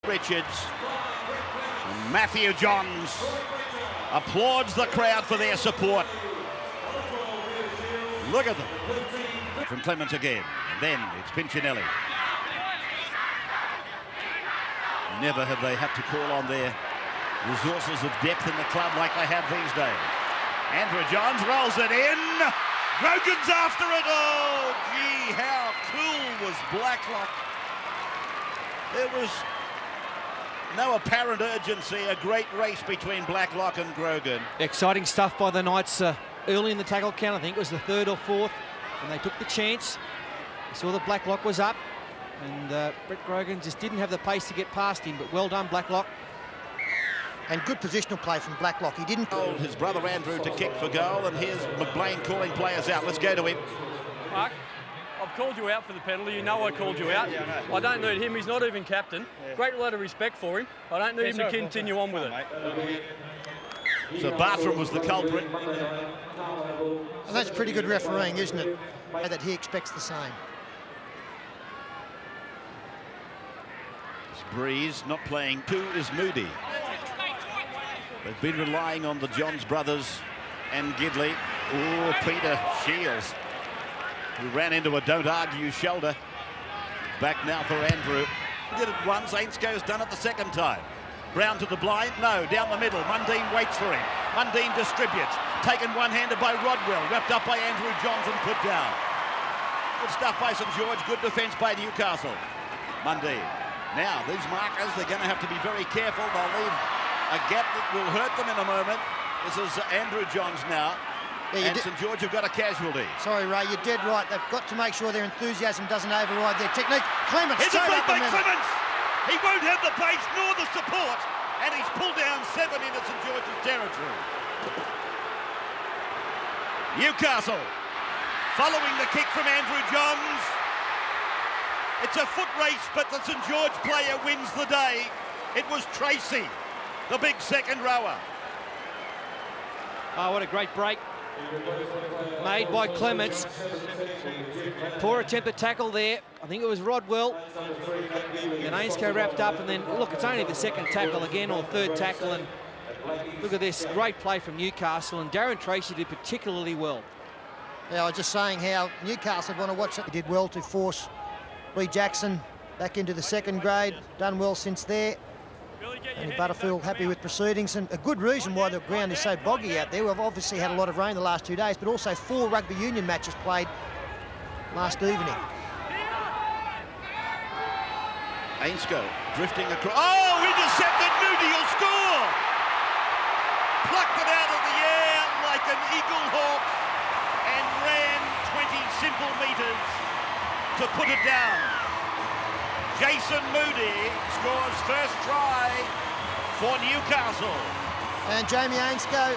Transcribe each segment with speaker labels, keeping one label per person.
Speaker 1: Richards. And Matthew Johns applauds the crowd for their support. Look at them. From Clements again. And then it's Pinchinelli. Never have they had to call on their resources of depth in the club like they have these days. Andrew Johns rolls it in. Grogan's after it. Oh, gee, how cool was Blacklock. There was no apparent urgency. A great race between Blacklock and Grogan.
Speaker 2: Exciting stuff by the Knights early in the tackle count. I think it was the third or fourth, and they took the chance. They saw that Blacklock was up, and Brett Grogan just didn't have the pace to get past him, but well done, Blacklock.
Speaker 3: And good positional play from Blacklock. He didn't...
Speaker 1: His brother Andrew to kick for goal, and here's McBlain calling players out. Let's go to him.
Speaker 4: Mark, I've called you out for the penalty. You know I called you out. I don't need him. He's not even captain. Great lot of respect for him. I don't need him to continue on with it.
Speaker 1: So Bartram was the culprit.
Speaker 3: Well, that's pretty good refereeing, isn't it? That he expects the same.
Speaker 1: Breeze not playing. Two is Moody. They've been relying on the Johns brothers and Gidley. Oh, Peter Shields, who ran into a don't argue shoulder. Back now for Andrew. Did it once, Ainsco's done it the second time. Brown to the blind, no, down the middle. Mundine waits for him. Mundine distributes. Taken one-handed by Rodwell, wrapped up by Andrew Johns and put down. Good stuff by St George, good defence by Newcastle. Mundine. Now, these markers, they're going to have to be very careful. They'll leave a gap that will hurt them in a moment. This is Andrew Johns now. Yeah, and St George have got a casualty.
Speaker 3: Sorry, Ray, you're dead right. They've got to make sure their enthusiasm doesn't override their technique. Clements,
Speaker 1: here's a break by Clements. He won't have the pace nor the support, and he's pulled down 7 into St George's territory. Newcastle following the kick from Andrew Johns. It's a foot race, but the St George player wins the day. It was Tracy, the big second rower.
Speaker 2: Oh, what a great break made by Clements. Poor attempt at tackle there. I think it was Rodwell. And Ainscough wrapped up, and then, look, it's only the second tackle again, or third tackle, and look at this, great play from Newcastle, and Darren Tracy did particularly well.
Speaker 3: Yeah, I was just saying how Newcastle want to watch it. He did well to force Lee Jackson back into the second grade. Done well since there. And Butterfield happy with proceedings, and a good reason why the ground is so boggy out there. We've obviously had a lot of rain the last 2 days, but also 4 rugby union matches played last evening.
Speaker 1: Ainscough drifting across. Oh, intercepted. Moody will score. Plucked it out of the air like an eagle hawk and ran 20 simple metres to put it down. Jason Moody scores first try for Newcastle.
Speaker 3: And Jamie Ainscough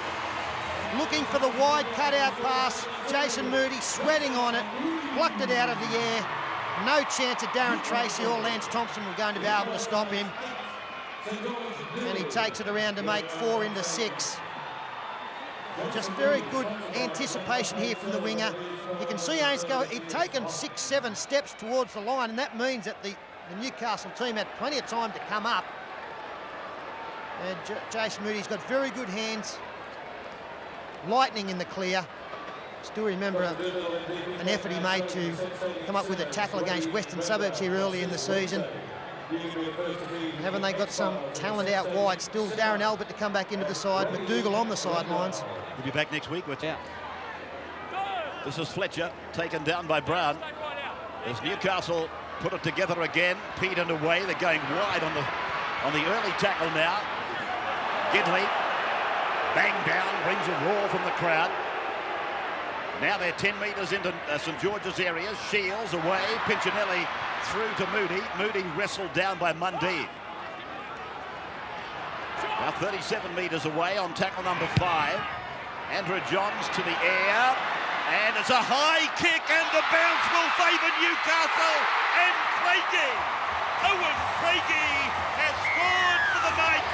Speaker 3: looking for the wide cutout pass. Jason Moody sweating on it, plucked it out of the air. No chance that Darren Tracy or Lance Thompson were going to be able to stop him. And he takes it around to make 4 into 6. Just very good anticipation here from the winger. You can see Ainscough, he'd taken 6-7 steps towards the line, and that means that the Newcastle team had plenty of time to come up. And Jason Moody's got very good hands. Lightning in the clear. Still remember an effort he made to come up with a tackle against Western Suburbs here early in the season. Haven't they got some talent out wide? Still Darren Albert to come back into the side. McDougall on the sidelines.
Speaker 1: He'll be back next week. This is Fletcher, taken down by Brown. As Newcastle put it together again. Pete and away. They're going wide on the early tackle now. Gidley, bang down, brings a roar from the crowd. Now they're 10 metres into St George's area. Shields away. Pinchinelli through to Moody. Moody wrestled down by Mundine. Now 37 metres away on tackle number 5. Andrew Johns to the air. And it's a high kick, and the bounce will favour Newcastle. And Craigie, Owen Craigie, has scored for the Knights.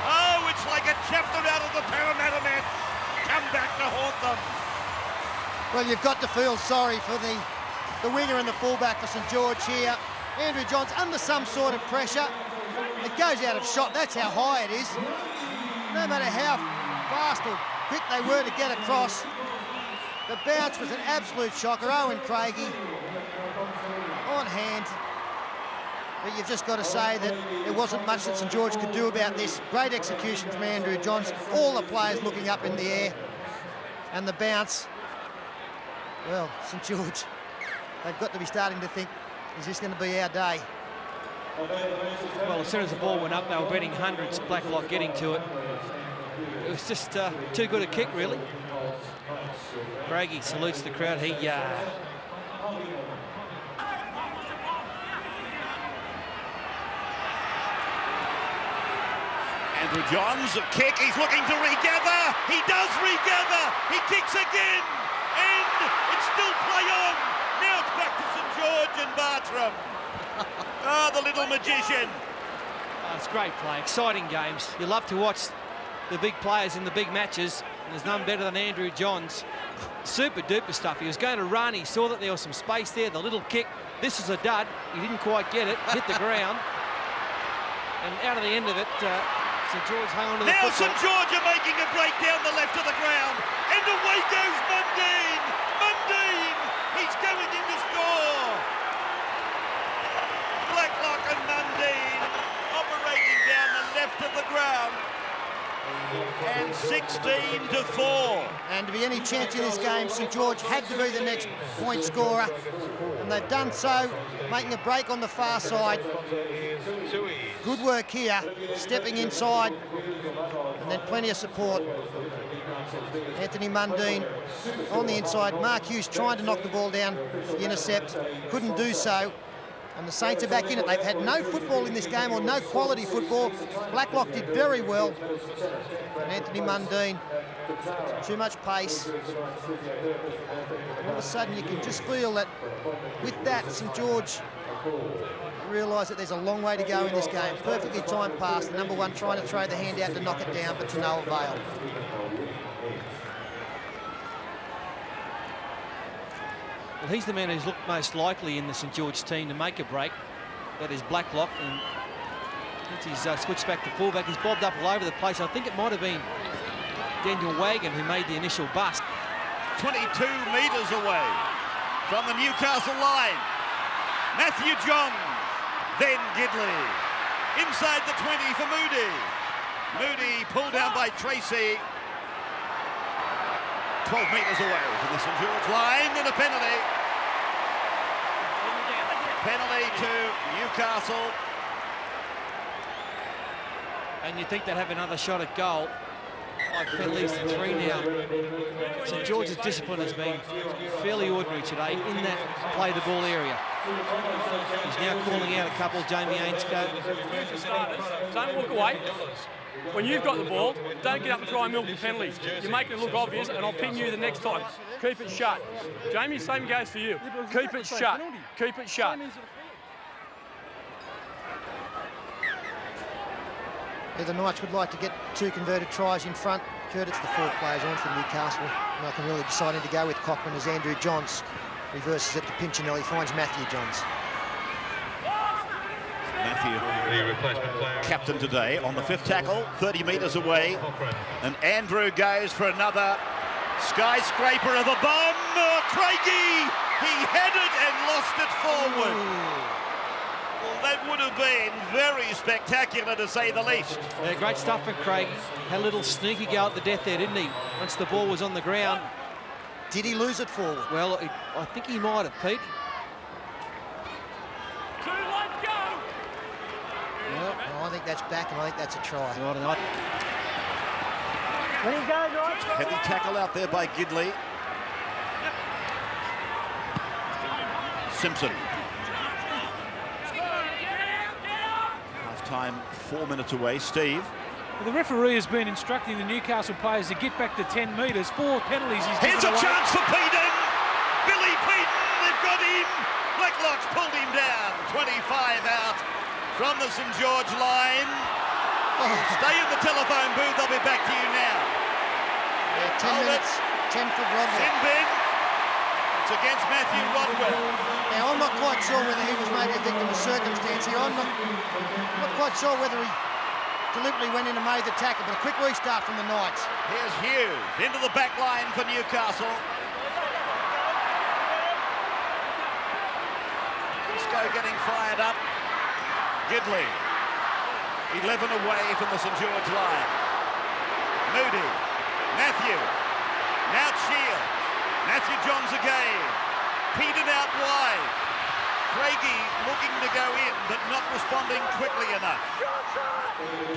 Speaker 1: Oh, it's like a chapter out of the Parramatta match. Come back to haunt them.
Speaker 3: Well, you've got to feel sorry for the winger and the fullback for St George here. Andrew Johns under some sort of pressure. It goes out of shot. That's how high it is. No matter how fast or quick they were to get across, the bounce was an absolute shocker. Owen Craigie on hand. But you've just got to say that there wasn't much that St George could do about this. Great execution from Andrew Johns. All the players looking up in the air. And the bounce. Well, St George, they've got to be starting to think, is this going to be our day?
Speaker 2: Well, as soon as the ball went up, they were betting hundreds, Blacklock getting to it. It was just too good a kick, really. Craigie salutes the crowd. Andrew
Speaker 1: Johns, a kick, he's looking to regather. He does regather. He kicks again. And it's still play on. Now it's back to St George and Bartram. Oh, the little magician.
Speaker 2: Oh, it's great play, exciting games. You love to watch the big players in the big matches, and there's none better than Andrew Johns. Super duper stuff. He was going to run, he saw that there was some space there, the little kick. This is a dud. He didn't quite get it, hit the ground. And out of the end of it, St George hung on to the
Speaker 1: football.
Speaker 2: Now
Speaker 1: St George are making a break down the left of the ground. And away goes Mundine. Mundine, he's going in to score. Blacklock and Mundine operating down the left of the ground. And 16-4.
Speaker 3: And to be any chance in this game, St George had to be the next point scorer. And they've done so, making a break on the far side. Good work here, stepping inside. And then plenty of support. Anthony Mundine on the inside. Mark Hughes trying to knock the ball down, the intercept. Couldn't do so. And the Saints are back in it. They've had no football in this game, or no quality football. Blacklock did very well. And Anthony Mundine, too much pace. All of a sudden you can just feel that with that, St George realise that there's a long way to go in this game. Perfectly timed pass. The number one trying to throw the hand out to knock it down, but to no avail.
Speaker 2: Well, he's the man who's looked most likely in the St George team to make a break. That is Blacklock, and since he's switched back to fullback, he's bobbed up all over the place. I think it might have been Daniel Wagon who made the initial bust.
Speaker 1: 22 metres away from the Newcastle line. Matthew John, then Gidley. Inside the 20 for Moody. Moody pulled down by Tracy. 12 metres away from the St George line, and a penalty. Penalty to Newcastle.
Speaker 2: And you'd think they'd have another shot at goal. 5 penalties to 3 now. St George's discipline has been fairly ordinary today in that play the ball area. He's now calling out a couple. Jamie Ainscough.
Speaker 4: Don't look away. When you've got the ball, don't get up and try and milk the penalties. You're making it look obvious, and I'll ping you the next time. Keep it shut. Jamie, same goes for you. Keep it shut. Keep it shut.
Speaker 3: Yeah, the Knights would like to get 2 converted tries in front. Credits the 4 players on for Newcastle. Malcolm really deciding to go with Cochran as Andrew Johns reverses it to Pinchinelli, finds Matthew Johns.
Speaker 1: Matthew, the replacement player, captain today on the 5th tackle, 30 metres away. And Andrew goes for another skyscraper of a bomb. Oh, Craigie, he headed and lost it forward. Well, that would have been very spectacular, to say the least.
Speaker 2: Yeah, great stuff for Craigie. Had a little sneaky go at the death there, didn't he? Once the ball was on the ground.
Speaker 3: Did he lose it forward?
Speaker 2: Well, I think he might have, Pete.
Speaker 3: Well, I think that's back, and I think that's a try.
Speaker 2: I don't know.
Speaker 1: Heavy tackle out there by Gidley. Simpson. Half-time, 4 minutes away. Steve.
Speaker 5: Well, the referee has been instructing the Newcastle players to get back to 10 metres. 4 penalties he's
Speaker 1: Here's a
Speaker 5: given away.
Speaker 1: chance for Peden. Billy Peden, they've got him. Blacklock's pulled him down. 25 out from the St George line. Stay in the telephone booth. I'll be back to you now.
Speaker 3: Yeah, 10 minutes, 10 for Rodwell.
Speaker 1: Sin bin. against Matthew Rodwell.
Speaker 3: Now, I'm not quite sure whether he was maybe a victim of circumstance here. I'm not quite sure whether he deliberately went in and made the tackle, but a quick restart from the Knights.
Speaker 1: Here's Hughes into the back line for Newcastle. Isco getting fired up. Gidley, 11 away from the St George line. Moody, Matthew, now Shield. Matthew Johns again. Petered out wide. Craigie looking to go in, but not responding quickly enough.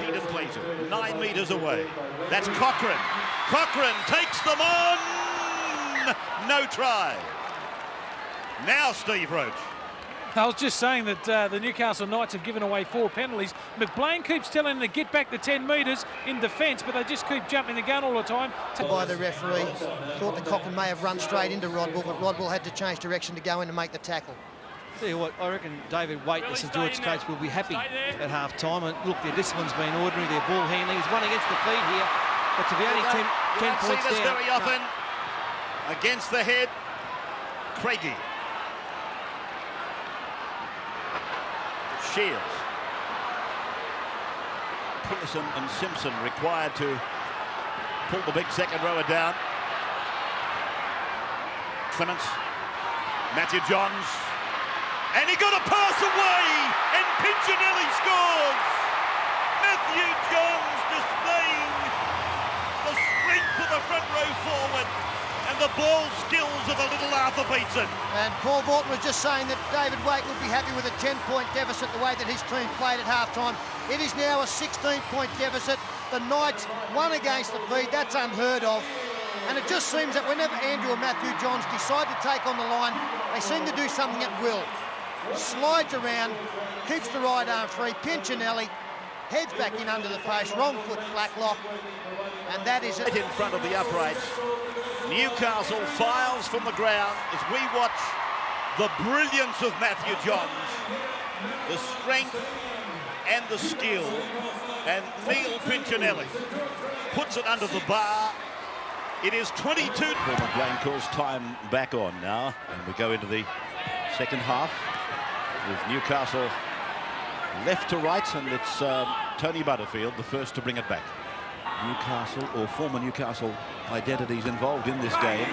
Speaker 1: Keaton plays it, 9 metres away. That's Cochrane. Cochrane takes them on. No try. Now Steve Roach.
Speaker 5: I was just saying that the Newcastle Knights have given away 4 penalties. McBlain keeps telling them to get back to 10 metres in defence, but they just keep jumping the gun all the time.
Speaker 3: By the referee, thought that Cochrane may have run straight into Rodwell, but Rodwell had to change direction to go in and make the tackle.
Speaker 2: Tell you what, I reckon David Waite, the St George coach, will be happy at half-time. And look, their discipline's been ordinary, their ball handling is one against the feet here, but to be only 10 points
Speaker 1: see this
Speaker 2: down.
Speaker 1: very often. Against the head, Craigie. Shields. Pearson and Simpson required to pull the big second rower down. Clements, Matthew Johns, and he got a pass away, and Pinchinelli scores. Matthew Johns displaying the strength of the front row forward, and the ball skills of the little Arthur Beetson.
Speaker 3: And Paul Vorton was just saying that David Waite would be happy with a 10-point deficit the way that his team played at half-time. It is now a 16-point deficit. The Knights won against the feed. That's unheard of. And it just seems that whenever Andrew or Matthew Johns decide to take on the line, they seem to do something at will. Slides around, keeps the right arm free. Pinchinelli heads back in under the post. Wrong foot Blacklock. And that is it.
Speaker 1: In front of the uprights. Newcastle files from the ground as we watch the brilliance of Matthew Johns, the strength and the skill, and Neil Pinchinelli puts it under the bar. It is 22. Paul McBlain calls time back on now, and we go into the second half with Newcastle left to right, and it's Tony Butterfield, the first to bring it back. Newcastle, or former Newcastle identities involved in this game.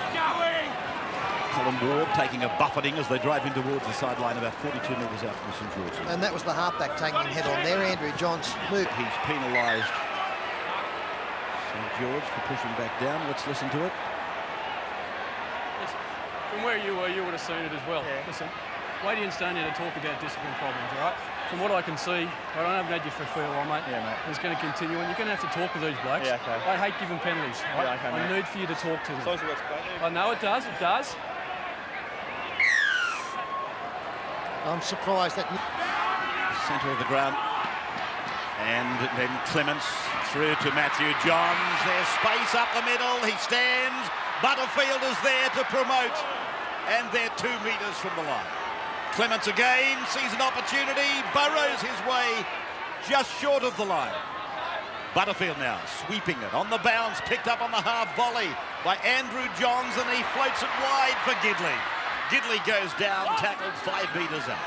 Speaker 1: Colin Ward taking a buffeting as they drive in towards the sideline about 42 metres out from St George.
Speaker 3: And that was the halfback taking him head on there, Andrew Johns.
Speaker 1: He's penalised St George for pushing back down. Let's listen to it.
Speaker 4: From where you were, you would have seen it as well. Yeah. Listen, Wadey and Stone here to talk about discipline problems, all right? From what I can see, I haven't had you for a while, mate. Yeah, mate. It's going to continue, and you're going to have to talk to these blokes. Yeah, okay. I hate giving penalties. Right? Yeah, okay, I need for you to talk to them. I know it does, it does.
Speaker 3: I'm surprised that...
Speaker 1: Centre of the ground. And then Clements through to Matthew Johns. There's space up the middle. He stands. Butterfield is there to promote. And they're 2 metres from the line. Clements again sees an opportunity, burrows his way just short of the line. Butterfield now sweeping it on the bounce, picked up on the half volley by Andrew Johns, and he floats it wide for Gidley. Gidley goes down, tackled 5 metres out.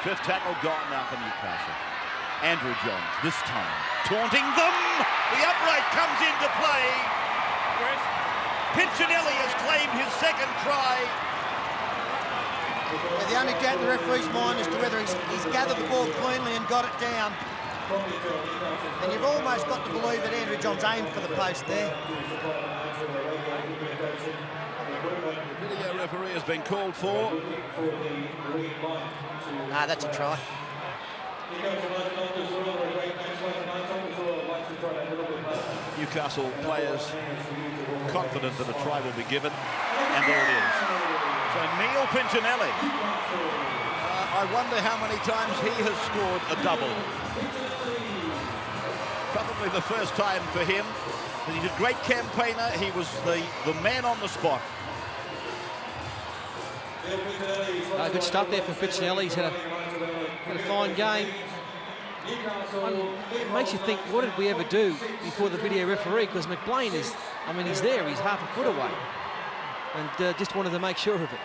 Speaker 1: 5th tackle gone now for Newcastle. Andrew Johns this time taunting them. The upright comes into play. Pinchinelli has claimed his 2nd try.
Speaker 3: The only doubt in the referee's mind as to whether he's gathered the ball cleanly and got it down. And you've almost got to believe that Andrew Johns aimed for the post there.
Speaker 1: Video referee has been called for.
Speaker 3: Ah, that's a try.
Speaker 1: Newcastle players confident that a try will be given, and there it is. So Neil Pinchinelli, I wonder how many times he has scored a double. Probably the first time for him. He's a great campaigner. He was the man on the spot.
Speaker 2: Good stuff there for Pinchinelli. He's had a fine game. It makes you think, what did we ever do before the video referee? Because McBlain is, I mean, he's there. He's half a foot away. and just wanted to make sure of it.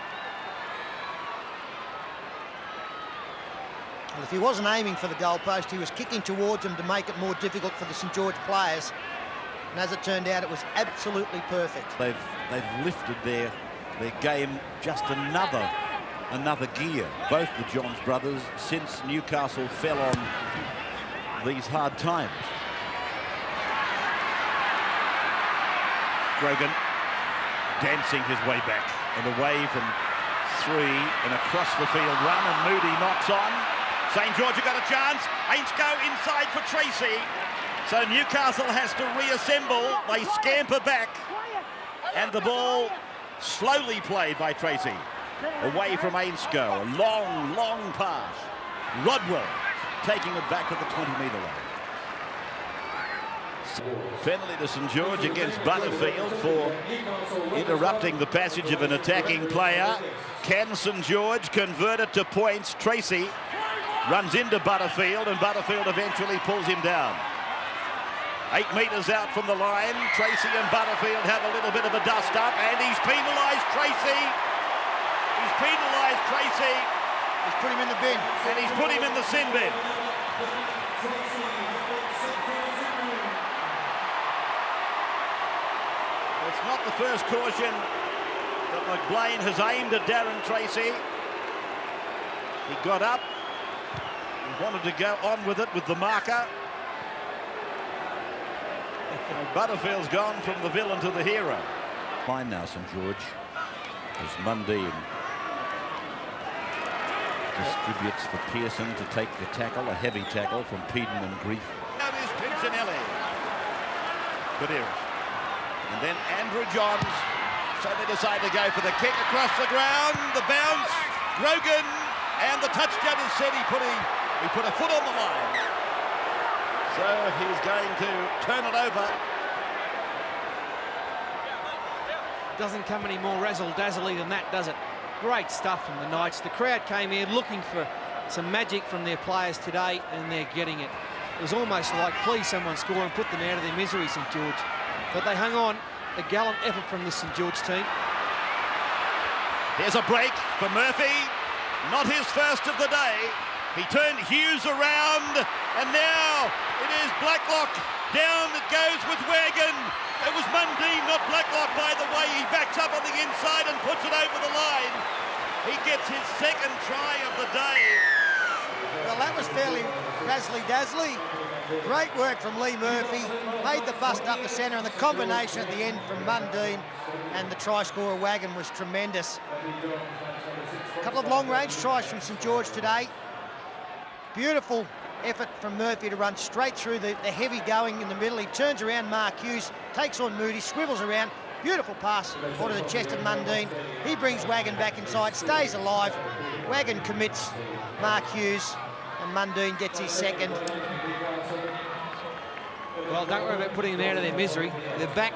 Speaker 3: Well, if he wasn't aiming for the goalpost, he was kicking towards them to make it more difficult for the St George players. And as it turned out, it was absolutely perfect.
Speaker 1: They've lifted their game just another gear, both the Johns brothers, since Newcastle fell on these hard times. Grogan dancing his way back and away from 3 and across the field run, and Moody knocks on. St George have got a chance. Ainscow inside for Tracy. So Newcastle has to reassemble. They scamper back, and the ball slowly played by Tracy. Away from Ainscow, a long pass. Rodwell taking it back to the 20-metre line. Penalty to St George against Butterfield for interrupting the passage of an attacking player. Can St George convert it to points? Tracy runs into Butterfield, and Butterfield eventually pulls him down. 8 metres out from the line. Tracy and Butterfield have a little bit of a dust-up, and he's penalised Tracy. He's penalised Tracy.
Speaker 3: He's put him in the bin.
Speaker 1: And he's put him in the sin bin. It's not the first caution that McBlain has aimed at Darren Tracy. He got up. He wanted to go on with it with the marker. Butterfield's gone from the villain to the hero. Fine now, St George, as Mundine distributes for Pearson to take the tackle, a heavy tackle from Peden and Grief. That is Pincinelli. Gutierrez. And then Andrew Johns. So they decide to go for the kick across the ground, the bounce, Grogan, and the touchdown is said. He put a foot on the line. So he's going to turn it over.
Speaker 2: Doesn't come any more razzle-dazzly than that, does it? Great stuff from the Knights. The crowd came here looking for some magic from their players today, and they're getting it. It was almost like, please someone score and put them out of their misery, St George. But they hung on. A gallant effort from the St George team.
Speaker 1: Here's a break for Murphy. Not his first of the day. He turned Hughes around, and now it is Blacklock. Down it goes with Wagon. It was Mundine, not Blacklock, by the way. He backs up on the inside and puts it over the line. He gets his second try of the day.
Speaker 3: Well, that was fairly razzly-dazzly. Great work from Lee Murphy. Made the bust up the centre, and the combination at the end from Mundine and the try scorer Wagon was tremendous. A couple of long-range tries from St George today. Beautiful effort from Murphy to run straight through the heavy going in the middle. He turns around Mark Hughes, takes on Moody, swivels around. Beautiful pass onto the chest of Mundine. He brings Wagon back inside, stays alive. Wagon commits Mark Hughes, and Mundine gets his second.
Speaker 2: Well, don't worry about putting them out of their misery. They're back.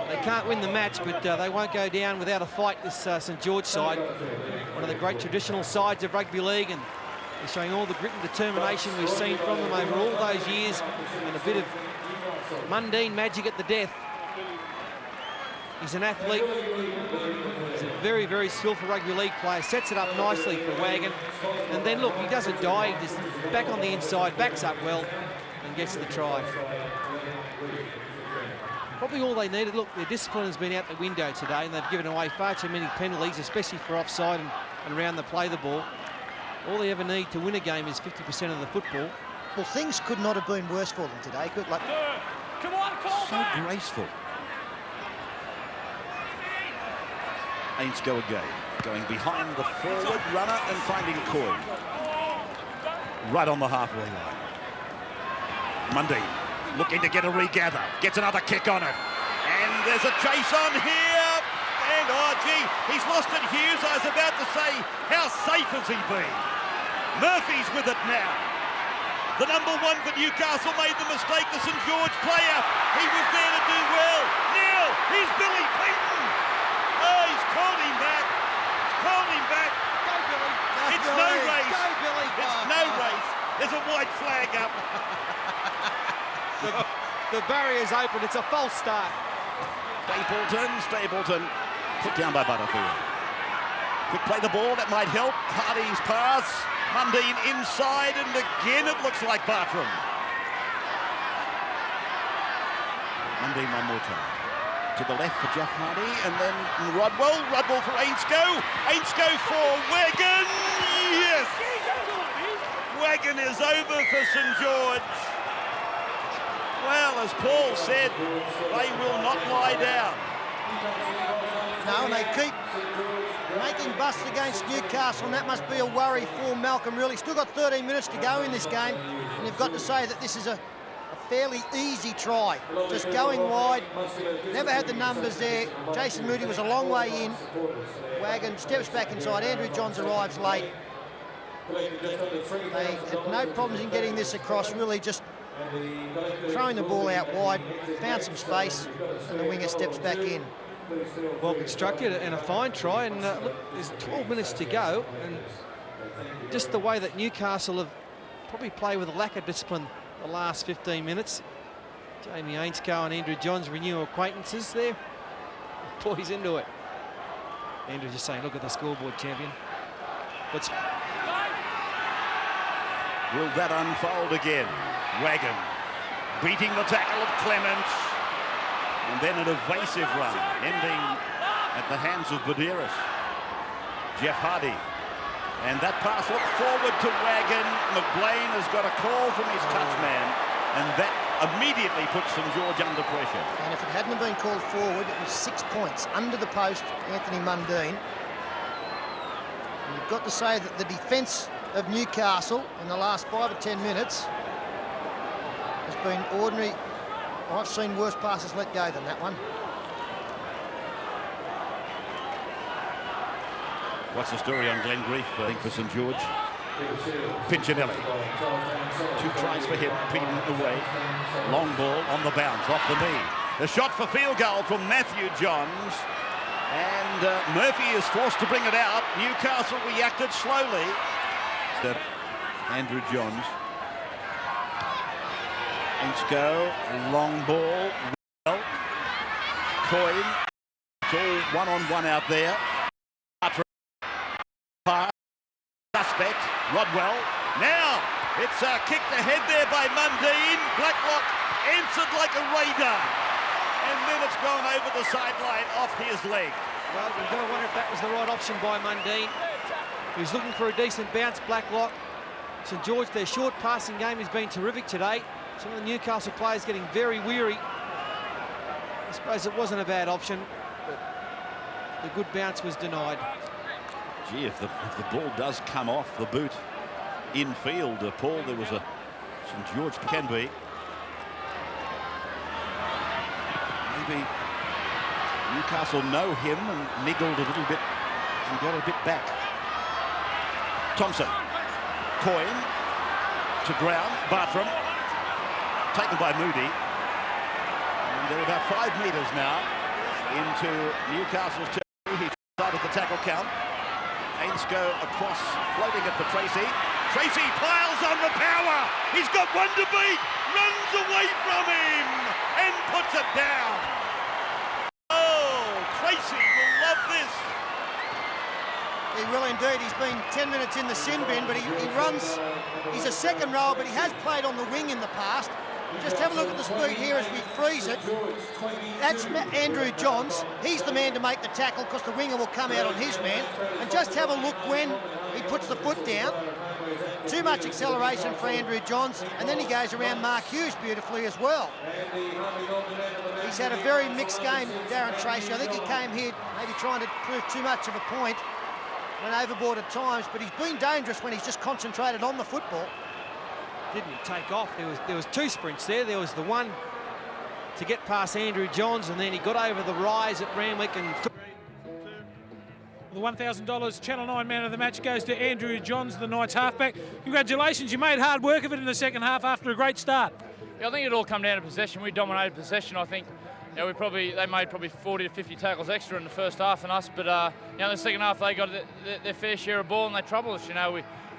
Speaker 2: They can't win the match, but they won't go down without a fight, this St George side. One of the great traditional sides of rugby league, and they're showing all the grit and determination we've seen from them over all those years, and a bit of Mundine magic at the death. He's an athlete. He's a very, very skillful rugby league player. Sets it up nicely for Wagon. And then, look, he doesn't die. He just back on the inside, backs up well, and gets the try. Probably all they needed. Look, their discipline has been out the window today, and they've given away far too many penalties, especially for offside and around the play the ball. All they ever need to win a game is 50% of the football.
Speaker 3: Well, things could not have been worse for them today.
Speaker 4: Come on, call
Speaker 1: So
Speaker 4: back.
Speaker 1: graceful. Ainscow again, going behind the forward runner and finding Coy. Right on the halfway line. Mundine looking to get a regather. Gets another kick on it. And there's a chase on here. And, oh, gee, he's lost it, Hughes. I was about to say, how safe has he been? Murphy's with it now. The number 1 for Newcastle made the mistake, the St George player. He was there to do well. Now, here's Billy Peyton. Oh, he's called him back. He's called him back.
Speaker 2: Go, Billy.
Speaker 1: It's no race.
Speaker 2: Go, Billy.
Speaker 1: It's no race. There's a white flag up.
Speaker 2: The barrier's open. It's a false start.
Speaker 1: Stapleton, put down by Butterfield. Quick play the ball, that might help. Hardy's pass, Mundine inside, and again it looks like Bartram. Mundine one more time. To the left for Jeff Hardy, and then Rodwell for Ainscough for Wagon, yes! Wagon is over for St George. Well, as Paul said, they will not lie down.
Speaker 3: No, and they keep making busts against Newcastle, and that must be a worry for Malcolm, really. Still got 13 minutes to go in this game, and you've got to say that this is a fairly easy try. Just going wide, never had the numbers there. Jason Moody was a long way in. Wagon steps back inside. Andrew Johns arrives late. They had no problems in getting this across, really just throwing the ball out wide, found some space, and the winger steps back in.
Speaker 2: Well constructed and a fine try, and look, there's 12 minutes to go, and just the way that Newcastle have probably played with a lack of discipline the last 15 minutes. Jamie Ainscough and Andrew Johns renew acquaintances there. Boys into it. Andrew just saying, look at the scoreboard, champion. But
Speaker 1: will that unfold again? Wagon beating the tackle of Clements, and then an evasive run ending at the hands of Badeiras. Jeff Hardy, and that pass looked forward to Wagon. McBlain has got a call from his touchman, and that immediately puts St George under pressure.
Speaker 3: And if it hadn't been called forward, it was 6 points under the post, Anthony Mundine. And you've got to say that the defence of Newcastle in the last 5 or 10 minutes has been ordinary. I've seen worse passes let go than that one.
Speaker 1: What's the story on Glenn Grief, I think, for St George? Pinchinelli. 2 tries for him, beaten away. Long ball on the bounce, off the knee. The shot for field goal from Matthew Johns. And Murphy is forced to bring it out. Newcastle reacted slowly. Andrew Johns. Ainscough, long ball. Coyne. It's all one-on-one out there. Suspect, Rodwell. Now, it's kicked ahead there by Mundine. Blacklock answered like a radar. And then it's gone over the sideline off his leg.
Speaker 2: well, you've got to wonder if that was the right option by Mundine. He's looking for a decent bounce, Blacklock. St George, their short passing game has been terrific today. Some of the Newcastle players getting very weary. I suppose it wasn't a bad option, but the good bounce was denied.
Speaker 1: Gee, if the ball does come off the boot infield, Paul, there was a St George can be. Maybe Newcastle know him and niggled a little bit and got a bit back. Thompson, Coyne to ground, Bartram, taken by Moody. And they're about 5 metres now into Newcastle's territory. He started the tackle count. Ainscough across, floating it for Tracy. Tracy piles on the power. He's got one to beat. Runs away from him and puts it down. Oh, Tracy will love this.
Speaker 3: He will indeed. He's been 10 minutes in the sin bin, but he runs. He's a second rower, but he has played on the wing in the past. Just have a look at the speed here as we freeze it. That's Andrew Johns. He's the man to make the tackle because the winger will come out on his man. And just have a look when he puts the foot down. Too much acceleration for Andrew Johns, and then he goes around Mark Hughes beautifully as well. He's had a very mixed game, Darren Tracy. I think he came here maybe trying to prove too much of a point, went overboard at times, but he's been dangerous when he's just concentrated on the football.
Speaker 2: Didn't he take off? There was 2 sprints there. There was the one to get past Andrew Johns, and then he got over the rise at Randwick and
Speaker 5: the $1,000 Channel 9 Man of the Match goes to Andrew Johns, the Knights halfback. Congratulations, you made hard work of it in the second half after a great start.
Speaker 6: Yeah, I think it all come down to possession. We dominated possession. I think they made probably 40 to 50 tackles extra in the first half than us, but in the second half they got their fair share of ball and they troubled us.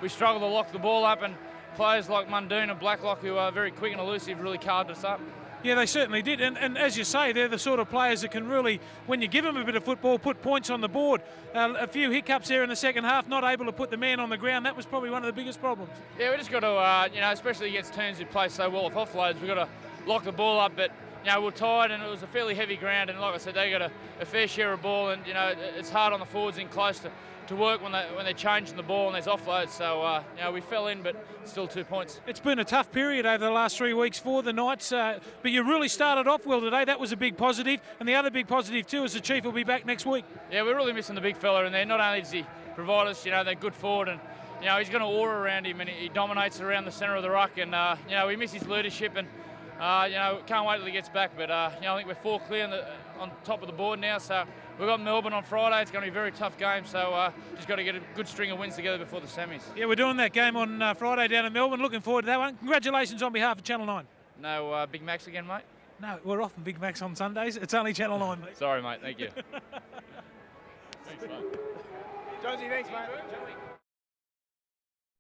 Speaker 6: We struggled to lock the ball up, and players like Mundine and Blacklock, who are very quick and elusive, really carved us up.
Speaker 5: Yeah, they certainly did. And as you say, they're the sort of players that can really, when you give them a bit of football, put points on the board. A few hiccups there in the second half, not able to put the man on the ground. That was probably one of the biggest problems.
Speaker 6: Yeah, we just got to, you know, especially against teams who play so well with offloads, we've got to lock the ball up. But, you know, we're tired and it was a fairly heavy ground. And like I said, they got a fair share of ball. And, you know, it's hard on the forwards in close to work when they're changing the ball and there's offloads. So, you know, we fell in, but still 2 points.
Speaker 5: It's been a tough period over the last 3 weeks for the Knights, but you really started off well today. That was a big positive. And the other big positive too is the Chief will be back next week.
Speaker 6: Yeah, we're really missing the big fella in there. Not only does he provide us, you know, they're good forward and, you know, he's got an aura around him and he dominates around the centre of the ruck. And, you know, we miss his leadership and, you know, can't wait till he gets back. But, you know, I think we're 4 clear on top of the board now. So we've got Melbourne on Friday. It's going to be a very tough game. So just got to get a good string of wins together before the semis.
Speaker 5: Yeah, we're doing that game on Friday down in Melbourne. Looking forward to that one. Congratulations on behalf of Channel 9.
Speaker 6: No Big Macs again, mate?
Speaker 5: No, we're off on Big Macs on Sundays. It's only Channel 9, mate.
Speaker 6: Sorry, mate. Thank you.
Speaker 2: Thanks, mate. Jonesy, thanks, mate.